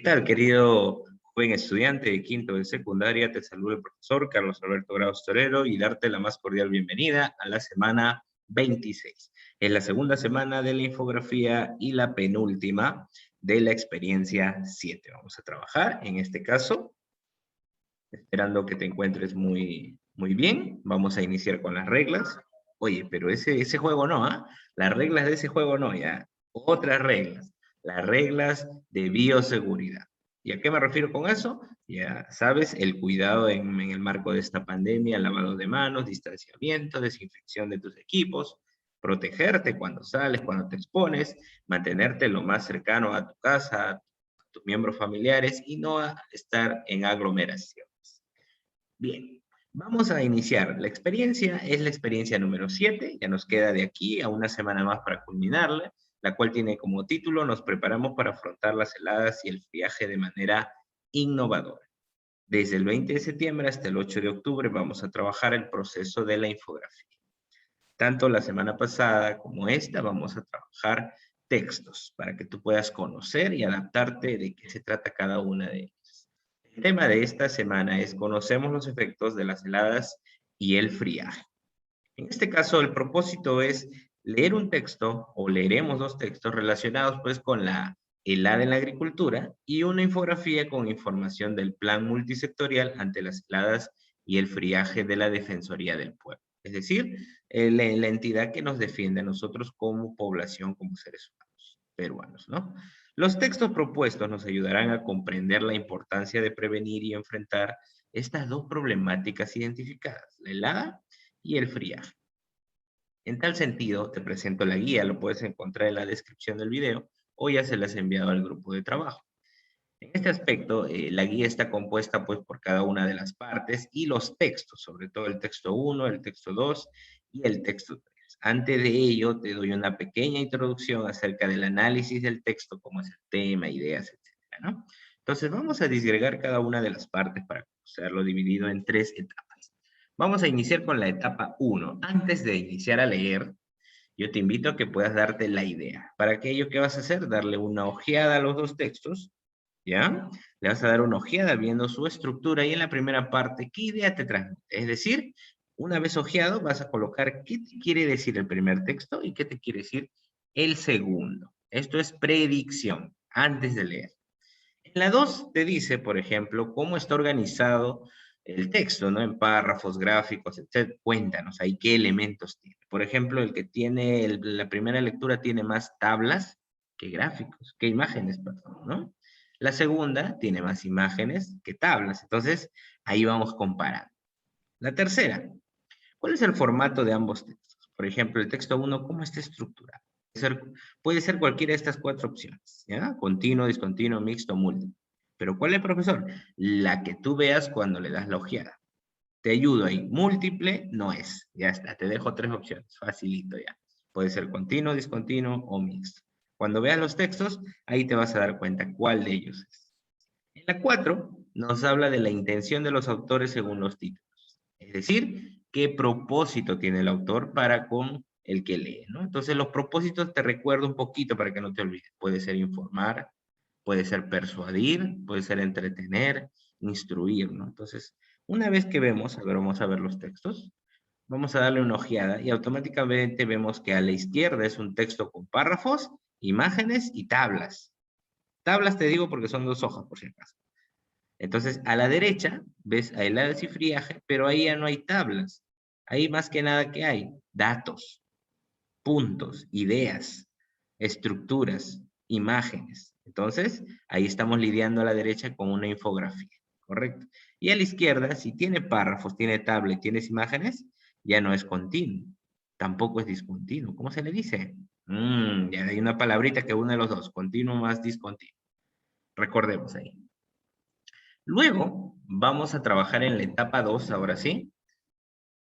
¿Qué tal, querido joven estudiante de quinto de secundaria? Te saluda el profesor Carlos Alberto Graus Torero y darte la más cordial bienvenida a la semana 26. Es la segunda semana de la infografía y la penúltima de la experiencia 7. Vamos a trabajar, en este caso, esperando que te encuentres muy bien. Vamos a iniciar con las reglas. Oye, pero ese juego no, ¿ah? Las reglas de ese juego no, ya. Otras reglas. Las reglas de bioseguridad. ¿Y a qué me refiero con eso? Ya sabes, el cuidado en el marco de esta pandemia, lavado de manos, distanciamiento, desinfección de tus equipos, protegerte cuando sales, cuando te expones, mantenerte lo más cercano a tu casa, a tus miembros familiares y no estar en aglomeración. Bien, vamos a iniciar. La experiencia es la experiencia número 7. Ya nos queda de aquí a una semana más para culminarla, la cual tiene como título Nos preparamos para afrontar las heladas y el friaje de manera innovadora. Desde el 20 de septiembre hasta el 8 de octubre vamos a trabajar el proceso de la infografía. Tanto la semana pasada como esta vamos a trabajar textos para que tú puedas conocer y adaptarte de qué se trata cada una de ellas. El tema de esta semana es conocemos los efectos de las heladas y el friaje. En este caso, el propósito es leer un texto o leeremos dos textos relacionados pues con la helada en la agricultura y una infografía con información del plan multisectorial ante las heladas y el friaje de la Defensoría del Pueblo. Es decir, la entidad que nos defiende a nosotros como población, como seres humanos, peruanos, ¿no? Los textos propuestos nos ayudarán a comprender la importancia de prevenir y enfrentar estas dos problemáticas identificadas, la helada y el friaje. En tal sentido, te presento la guía, lo puedes encontrar en la descripción del video o ya se las he enviado al grupo de trabajo. En este aspecto, la guía está compuesta pues por cada una de las partes y los textos, sobre todo el texto 1, el texto 2 y el texto 3. Antes de ello, te doy una pequeña introducción acerca del análisis del texto, como es el tema, ideas, etcétera, ¿no? Entonces, vamos a disgregar cada una de las partes para conocerlo dividido en 3 etapas. Vamos a iniciar con la etapa 1. Antes de iniciar a leer, yo te invito a que puedas darte la idea. Para aquello que vas a hacer, darle una ojeada a los dos textos, ¿ya? Le vas a dar una ojeada viendo su estructura y en la primera parte, ¿qué idea te transmite? Es decir, una vez ojeado, vas a colocar qué te quiere decir el primer texto y qué te quiere decir el segundo. Esto es predicción, antes de leer. En la 2 te dice, por ejemplo, cómo está organizado el texto, ¿no? En párrafos, gráficos, etc. Cuéntanos ahí qué elementos tiene. Por ejemplo, el que tiene, la primera lectura tiene más tablas que gráficos, que imágenes, perdón, ¿no? La segunda tiene más imágenes que tablas. Entonces, ahí vamos comparando. La tercera, ¿cuál es el formato de ambos textos? Por ejemplo, el texto 1, ¿cómo está estructurado? Puede ser cualquiera de estas 4 opciones, ¿ya? Continuo, discontinuo, mixto, múltiple. Pero ¿cuál es el profesor? La que tú veas cuando le das la ojeada. Te ayudo ahí. Múltiple no es. Ya está, te dejo 3 opciones. Facilito ya. Puede ser continuo, discontinuo o mixto. Cuando veas los textos, ahí te vas a dar cuenta cuál de ellos es. En la 4 nos habla de la intención de los autores según los títulos. Es decir, qué propósito tiene el autor para con el que lee, ¿no? Entonces los propósitos te recuerdo un poquito para que no te olvides. Puede ser informar, puede ser persuadir, puede ser entretener, instruir, ¿no? Entonces, una vez que vemos, a ver, vamos a ver los textos, vamos a darle una ojeada y automáticamente vemos que a la izquierda es un texto con párrafos, imágenes y tablas. Tablas te digo porque son 2 hojas, por si acaso. Entonces, a la derecha ves a heladas y friaje, pero ahí ya no hay tablas. Ahí más que nada que hay datos, puntos, ideas, estructuras, imágenes. Entonces, ahí estamos lidiando a la derecha con una infografía, ¿correcto? Y a la izquierda, si tiene párrafos, tiene tabla y tienes imágenes, ya no es continuo, tampoco es discontinuo. ¿Cómo se le dice? Ya hay una palabrita que une los dos, continuo más discontinuo. Recordemos ahí. Luego, vamos a trabajar en la etapa 2, ahora sí,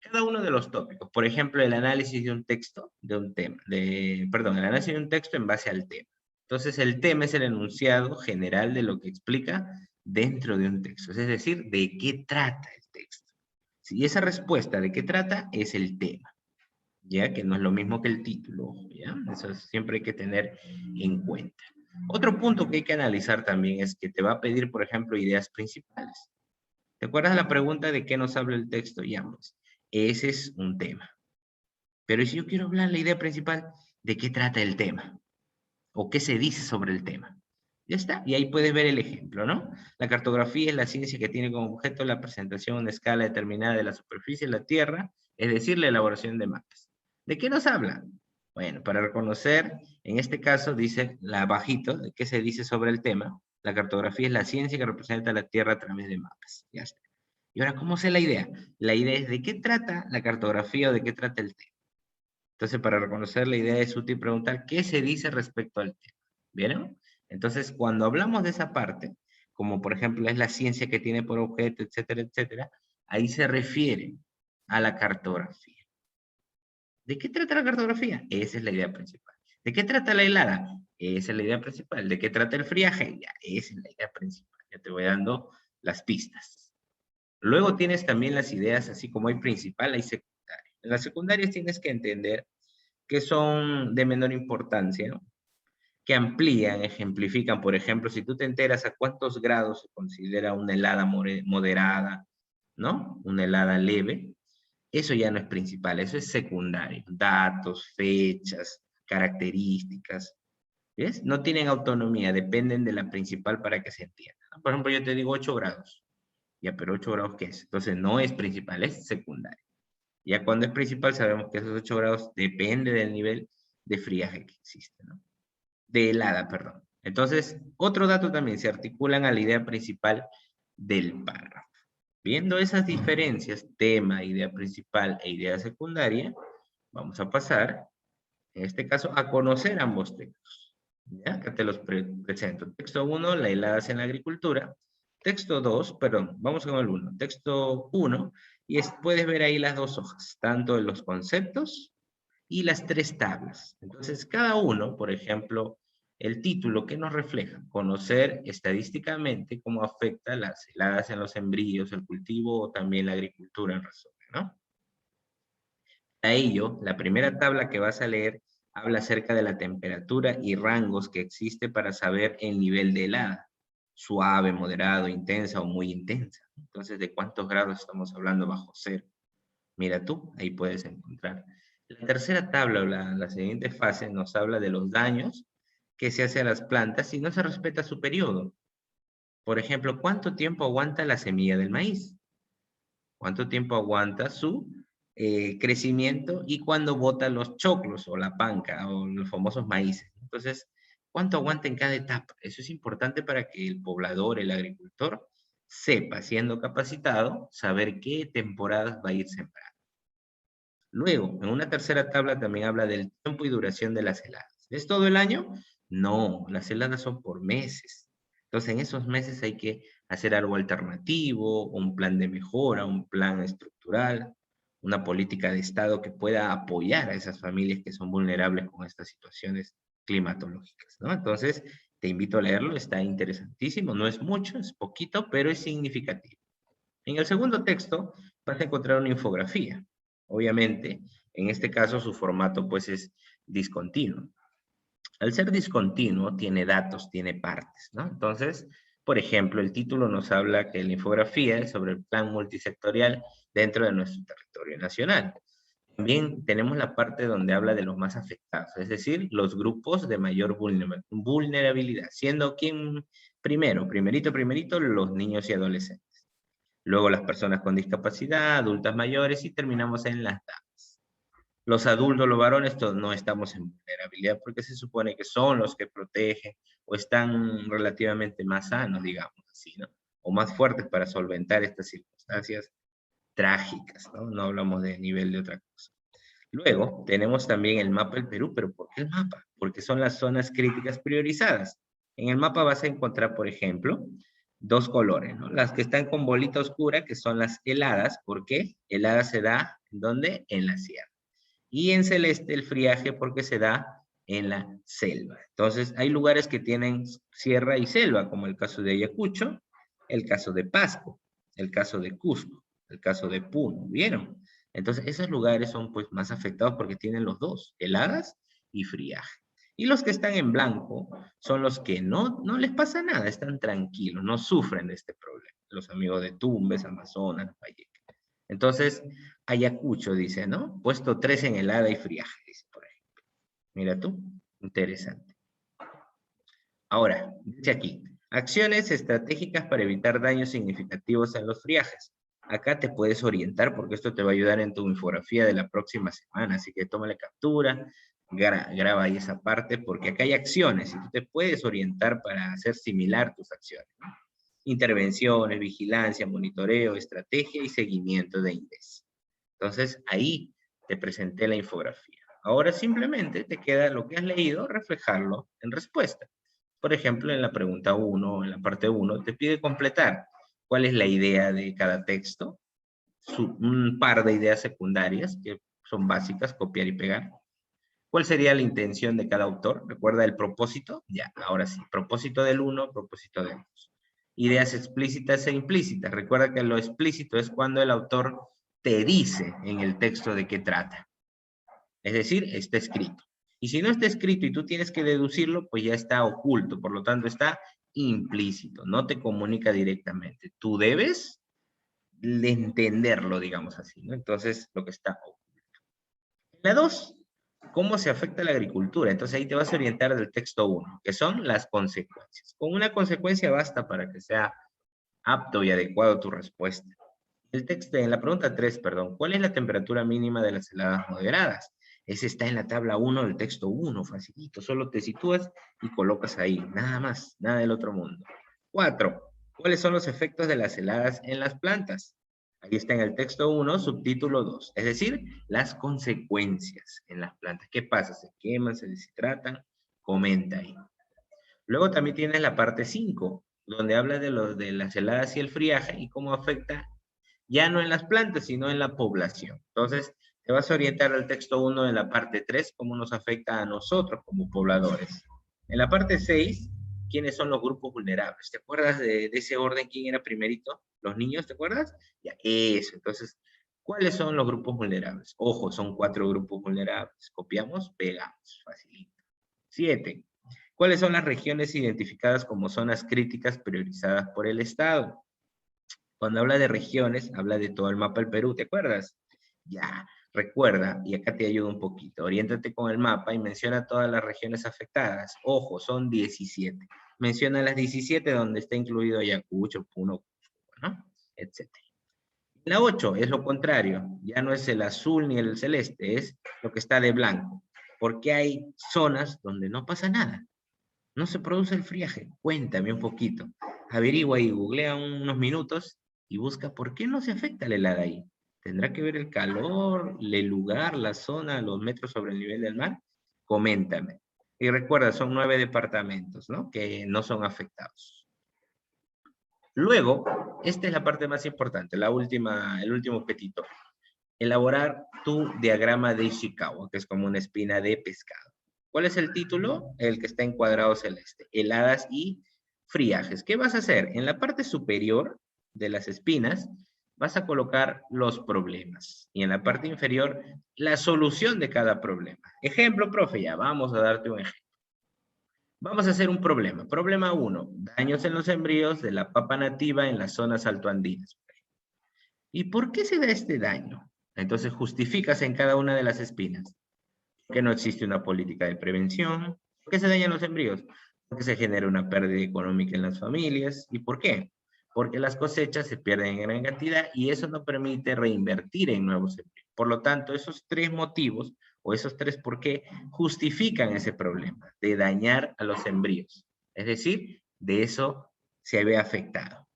cada uno de los tópicos. Por ejemplo, el análisis de un texto, de un tema, perdón, el análisis de un texto en base al tema. Entonces, el tema es el enunciado general de lo que explica dentro de un texto, es decir, de qué trata el texto. Si esa respuesta de qué trata es el tema, ya que no es lo mismo que el título, ¿ya? Eso siempre hay que tener en cuenta. Otro punto que hay que analizar también es que te va a pedir, por ejemplo, ideas principales. ¿Te acuerdas la pregunta de qué nos habla el texto? Ya, pues, ese es un tema. Pero si yo quiero hablar la idea principal, ¿de qué trata el tema? ¿O qué se dice sobre el tema? Ya está, y ahí puedes ver el ejemplo, ¿no? La cartografía es la ciencia que tiene como objeto la presentación a una escala determinada de la superficie de la Tierra, es decir, la elaboración de mapas. ¿De qué nos habla? Bueno, para reconocer, en este caso dice la abajito, de qué se dice sobre el tema. La cartografía es la ciencia que representa la Tierra a través de mapas. Ya está. Y ahora, ¿cómo sé la idea? La idea es de qué trata la cartografía o de qué trata el tema. Entonces, para reconocer la idea es útil preguntar qué se dice respecto al tema. ¿Vieron? Entonces, cuando hablamos de esa parte, como por ejemplo es la ciencia que tiene por objeto, etcétera, etcétera, ahí se refiere a la cartografía. ¿De qué trata la cartografía? Esa es la idea principal. ¿De qué trata la helada? Esa es la idea principal. ¿De qué trata el friaje? Ya, esa es la idea principal. Ya te voy dando las pistas. Luego tienes también las ideas, así como hay principal, hay secundaria. En las secundarias tienes que entender que son de menor importancia, ¿no? Que amplían, ejemplifican, por ejemplo, si tú te enteras a cuántos grados se considera una helada moderada, ¿no? Una helada leve, eso ya no es principal, eso es secundario. Datos, fechas, características, ¿ves? No tienen autonomía, dependen de la principal para que se entienda, ¿no? Por ejemplo, yo te digo 8 grados, ya, pero 8 grados, ¿qué es? Entonces no es principal, es secundario. Ya cuando es principal sabemos que esos 8 grados depende del nivel de friaje que existe, ¿no? De helada, perdón. Entonces, otro dato también, se articulan a la idea principal del párrafo. Viendo esas diferencias, tema, idea principal e idea secundaria, vamos a pasar, en este caso, a conocer ambos textos. ¿Ya? Acá te los presento. Texto 1, la heladas en la agricultura. Texto 2, perdón, vamos con el 1. Texto 1, y puedes ver ahí las dos hojas, tanto en los conceptos y las 3 tablas. Entonces, cada uno, por ejemplo, el título que nos refleja, conocer estadísticamente cómo afecta las heladas en los embrios, el cultivo o también la agricultura en resumen, ¿no? A ello, la primera tabla que vas a leer habla acerca de la temperatura y rangos que existe para saber el nivel de helada, suave, moderado, intensa o muy intensa. Entonces, ¿de cuántos grados estamos hablando bajo cero? Mira tú, ahí puedes encontrar. La tercera tabla o la siguiente fase nos habla de los daños que se hace a las plantas si no se respeta su periodo. Por ejemplo, ¿cuánto tiempo aguanta la semilla del maíz? ¿Cuánto tiempo aguanta su crecimiento y cuándo bota los choclos o la panca o los famosos maíces? Entonces, ¿cuánto aguanta en cada etapa? Eso es importante para que el poblador, el agricultor, sepa, siendo capacitado, saber qué temporadas va a ir sembrando. Luego, en una tercera tabla también habla del tiempo y duración de las heladas. ¿Es todo el año? No, las heladas son por meses. Entonces, en esos meses hay que hacer algo alternativo, un plan de mejora, un plan estructural, una política de Estado que pueda apoyar a esas familias que son vulnerables con estas situaciones climatológicas, ¿no? Entonces, te invito a leerlo, está interesantísimo, no es mucho, es poquito, pero es significativo. En el segundo texto vas a encontrar una infografía. Obviamente, en este caso su formato pues es discontinuo. Al ser discontinuo, tiene datos, tiene partes, ¿no? Entonces, por ejemplo, el título nos habla que la infografía es sobre el plan multisectorial dentro de nuestro territorio nacional. También tenemos la parte donde habla de los más afectados, es decir, los grupos de mayor vulnerabilidad, siendo quien primerito, los niños y adolescentes. Luego las personas con discapacidad, adultas mayores y terminamos en las damas. Los adultos, los varones, todos no estamos en vulnerabilidad porque se supone que son los que protegen o están relativamente más sanos, digamos así, ¿no? O más fuertes para solventar estas circunstancias trágicas, ¿no? No hablamos de nivel de otra cosa. Luego tenemos también el mapa del Perú, pero ¿por qué el mapa? Porque son las zonas críticas priorizadas. En el mapa vas a encontrar, por ejemplo, dos colores, ¿no? Las que están con bolita oscura, que son las heladas. ¿Por qué? Helada se da, ¿en dónde? En la sierra. Y en celeste el friaje porque se da en la selva. Entonces, hay lugares que tienen sierra y selva, como el caso de Ayacucho, el caso de Pasco, el caso de Cusco, el caso de Puno, ¿vieron? Entonces, esos lugares son pues más afectados porque tienen los dos, heladas y friaje. Y los que están en blanco son los que no les pasa nada, están tranquilos, no sufren de este problema. Los amigos de Tumbes, Amazonas, Valleca. Entonces, Ayacucho dice, ¿no? Puesto 3 en helada y friaje, dice por ejemplo. Mira tú, interesante. Ahora, dice aquí, acciones estratégicas para evitar daños significativos en los friajes. Acá te puedes orientar porque esto te va a ayudar en tu infografía de la próxima semana, así que toma la captura, graba ahí esa parte, porque acá hay acciones y tú te puedes orientar para hacer similar tus acciones, ¿no? Intervenciones, vigilancia, monitoreo, estrategia y seguimiento de índice. Entonces, ahí te presenté la infografía. Ahora simplemente te queda lo que has leído, reflejarlo en respuesta. Por ejemplo, en la pregunta 1, en la parte 1, te pide completar cuál es la idea de cada texto, un par de ideas secundarias que son básicas, copiar y pegar. ¿Cuál sería la intención de cada autor? ¿Recuerda el propósito? Ya, ahora sí. Propósito del 1, propósito del 2. Ideas explícitas e implícitas. Recuerda que lo explícito es cuando el autor te dice en el texto de qué trata. Es decir, está escrito. Y si no está escrito y tú tienes que deducirlo, pues ya está oculto. Por lo tanto, está implícito. No te comunica directamente. Tú debes de entenderlo, digamos así, ¿no? Entonces, lo que está oculto. La 2, ¿cómo se afecta la agricultura? Entonces ahí te vas a orientar del texto 1, que son las consecuencias. Con una consecuencia basta para que sea apto y adecuado tu respuesta. El texto, en la pregunta 3, perdón, ¿cuál es la temperatura mínima de las heladas moderadas? Ese está en la tabla 1 del texto 1, facilito, solo te sitúas y colocas ahí, nada más, nada del otro mundo. 4, ¿cuáles son los efectos de las heladas en las plantas? Ahí está en el texto 1, subtítulo 2, es decir, las consecuencias en las plantas. ¿Qué pasa? ¿Se queman, se deshidratan? Comenta ahí. Luego también tienes la parte 5, donde habla de las heladas y el friaje y cómo afecta ya no en las plantas, sino en la población. Entonces, te vas a orientar al texto 1 de la parte 3, cómo nos afecta a nosotros como pobladores. En la parte 6, ¿quiénes son los grupos vulnerables? ¿Te acuerdas de ese orden? ¿Quién era primerito? ¿Los niños? ¿Te acuerdas? Ya, eso. Entonces, ¿cuáles son los grupos vulnerables? Ojo, son 4 grupos vulnerables. Copiamos, pegamos. Facilito. 7. ¿Cuáles son las regiones identificadas como zonas críticas priorizadas por el Estado? Cuando habla de regiones, habla de todo el mapa del Perú, ¿te acuerdas? Ya, recuerda, y acá te ayudo un poquito, oriéntate con el mapa y menciona todas las regiones afectadas. Ojo, son 17. Menciona las 17 donde está incluido Ayacucho, Puno, ¿no? Etcétera. La 8 es lo contrario, ya no es el azul ni el celeste, es lo que está de blanco, porque hay zonas donde no pasa nada, no se produce el friaje. Cuéntame un poquito, averigua y googlea unos minutos y busca por qué no se afecta la helada ahí. ¿Tendrá que ver el calor, el lugar, la zona, los metros sobre el nivel del mar? Coméntame. Y recuerda, son 9 departamentos, ¿no? Que no son afectados. Luego, esta es la parte más importante, el último petito. Elaborar tu diagrama de Ishikawa, que es como una espina de pescado. ¿Cuál es el título? El que está en cuadrado celeste. Heladas y friajes. ¿Qué vas a hacer? En la parte superior de las espinas vas a colocar los problemas. Y en la parte inferior, la solución de cada problema. Ejemplo, profe, ya vamos a darte un ejemplo. Vamos a hacer un problema. Problema 1. Daños en los sembríos de la papa nativa en las zonas altoandinas. ¿Y por qué se da este daño? Entonces justificas en cada una de las espinas que no existe una política de prevención. ¿Por qué se dañan los embrios? Porque se genera una pérdida económica en las familias. ¿Y por qué? Porque las cosechas se pierden en gran cantidad y eso no permite reinvertir en nuevos embrios. Por lo tanto, esos 3 motivos o esos 3 por qué justifican ese problema de dañar a los embrios. Es decir, de eso se ve afectado.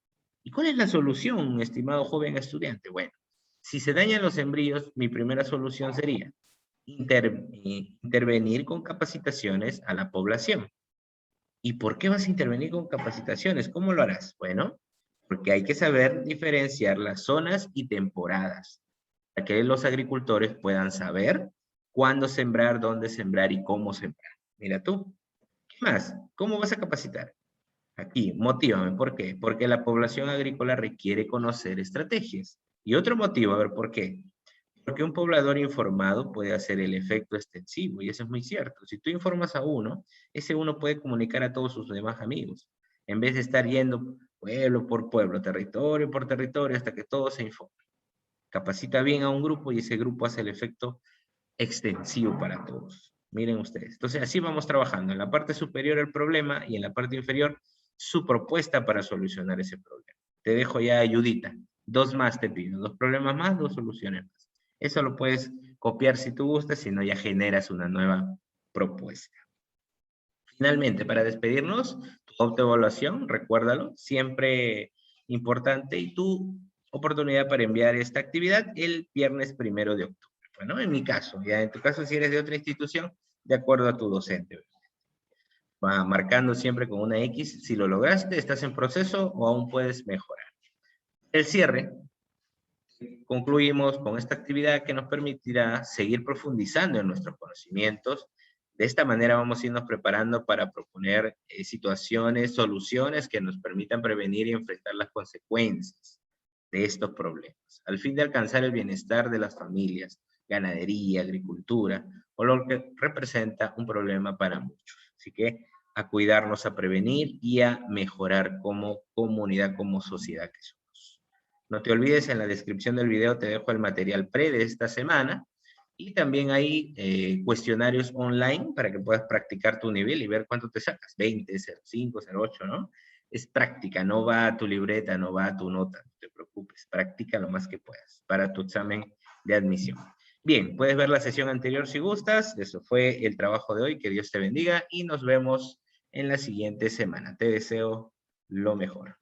¿Y cuál es la solución, estimado joven estudiante? Bueno, si se dañan los embrios, mi primera solución sería intervenir con capacitaciones a la población. ¿Y por qué vas a intervenir con capacitaciones? ¿Cómo lo harás? Bueno, porque hay que saber diferenciar las zonas y temporadas, para que los agricultores puedan saber cuándo sembrar, dónde sembrar y cómo sembrar. Mira tú. ¿Qué más? ¿Cómo vas a capacitar? Aquí, motívame, ¿por qué? Porque la población agrícola requiere conocer estrategias. Y otro motivo, a ver, ¿por qué? Porque un poblador informado puede hacer el efecto extensivo, y eso es muy cierto. Si tú informas a uno, ese uno puede comunicar a todos sus demás amigos, en vez de estar yendo pueblo por pueblo, territorio por territorio, hasta que todos se informen. Capacita bien a un grupo y ese grupo hace el efecto extensivo para todos. Miren ustedes. Entonces, así vamos trabajando. En la parte superior el problema y en la parte inferior su propuesta para solucionar ese problema. Te dejo ya ayudita. 2 más te pido. 2 problemas más, 2 soluciones más. Eso lo puedes copiar si tú gustas, si no ya generas una nueva propuesta. Finalmente, para despedirnos, tu autoevaluación, recuérdalo, siempre importante, y tu oportunidad para enviar esta actividad el viernes 1 de octubre. Bueno, en mi caso, ya en tu caso si eres de otra institución, de acuerdo a tu docente. Va marcando siempre con una X si lo lograste, estás en proceso o aún puedes mejorar. El cierre, concluimos con esta actividad que nos permitirá seguir profundizando en nuestros conocimientos. De esta manera vamos a irnos preparando para proponer situaciones, soluciones que nos permitan prevenir y enfrentar las consecuencias de estos problemas, al fin de alcanzar el bienestar de las familias, ganadería, agricultura, o lo que representa un problema para muchos. Así que a cuidarnos, a prevenir y a mejorar como comunidad, como sociedad que somos. No te olvides, en la descripción del video te dejo el material pre de esta semana, y también hay cuestionarios online para que puedas practicar tu nivel y ver cuánto te sacas, 20, 05, 08, ¿no? Es práctica, no va a tu libreta, no va a tu nota, no te preocupes, practica lo más que puedas para tu examen de admisión. Bien, puedes ver la sesión anterior si gustas. Eso fue el trabajo de hoy, que Dios te bendiga y nos vemos en la siguiente semana. Te deseo lo mejor.